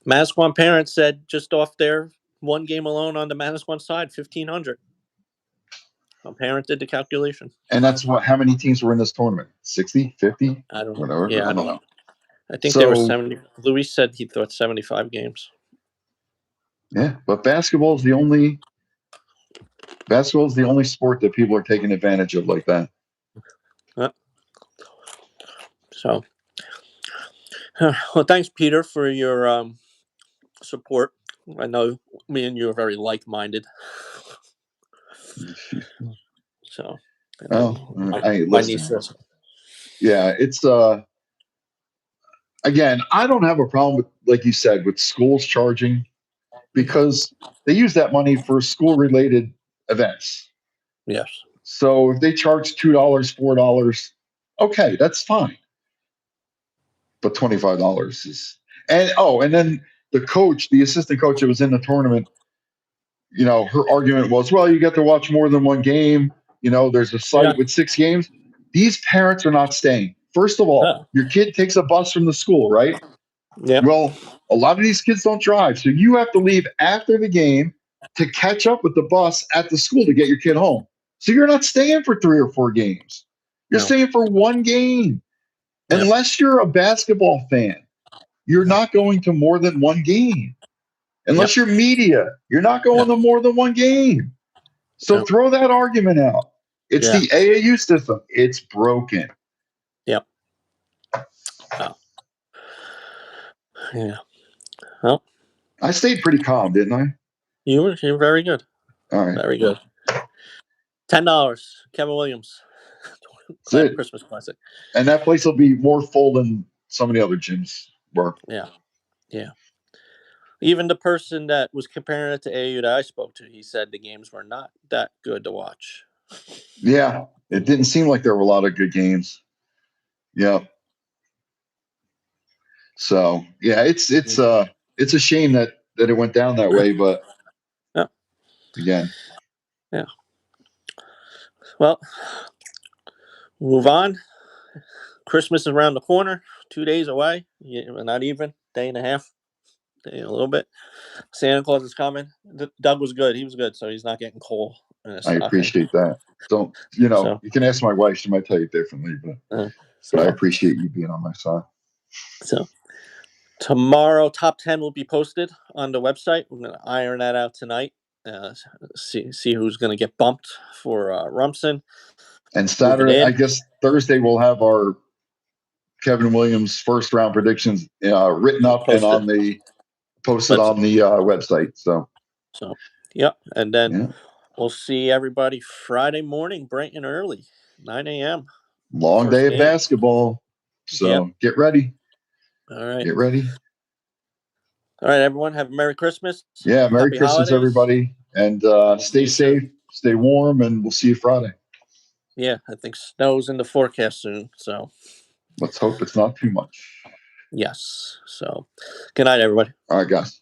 Manasquan parents said just off their one game alone on the Manasquan side, 1,500. A parent did the calculation. And that's how many teams were in this tournament? 60, 50? I don't know. Whatever. Yeah, I don't know. I think there were 70. Luis said he thought 75 games. Yeah, but basketball is the only sport that people are taking advantage of like that. So, well, thanks, Peter, for your support. I know me and you are very like-minded. So, my niece says, yeah, it's again, I don't have a problem with, like you said, with schools charging because they use that money for school-related events. Yes. So if they charge $2, $4, okay, that's fine. But $25 is, and then the assistant coach that was in the tournament, her argument was, well, you get to watch more than one game. There's a site with 6 games. These parents are not staying. First of all, your kid takes a bus from the school, right? Yeah. Well, a lot of these kids don't drive. So you have to leave after the game to catch up with the bus at the school to get your kid home. So you're not staying for 3 or 4 games. You're staying for one game. Yep. Unless you're a basketball fan, you're not going to more than one game. Unless you're media, you're not going to more than one game. So throw that argument out. It's the AAU system. It's broken. Yep. Oh. Yeah. Well, I stayed pretty calm, didn't I? You're very good. All right. Very good. $10. Kevin Williams. Christmas Classic. And that place will be more full than some of the other gyms were. Yeah. Yeah. Even the person that was comparing it to AAU that I spoke to, he said the games were not that good to watch. Yeah. It didn't seem like there were a lot of good games. Yeah. So yeah, it's a shame that it went down that way, but again. Yeah. Well, move on. Christmas is around the corner, 2 days away. Not even, day and a half, a little bit. Santa Claus is coming. Doug was good. He was good, so he's not getting coal I appreciate that. Don't So, you can ask my wife; she might tell you differently, but I so, appreciate you being on my side. so tomorrow, top 10 will be posted on the website. We're gonna iron that out tonight. See who's gonna get bumped for Rumson. And Moving Saturday, I in, guess Thursday, we'll have our Kevin Williams first round predictions written up and posted. posted on the website. So, yep. And then Yeah, we'll see everybody Friday morning, bright and early, 9 a.m. long First day of game. basketball. Yep. So get ready. All right. Get ready. All right, everyone. Have a Merry Christmas. Yeah, Merry Happy Christmas, holidays. everybody, and See stay you soon. safe, stay warm, and we'll see you Friday. Yeah, I think snow's in the forecast soon. So, Let's hope it's not too much. yes. So, good night, everybody. All right, guys.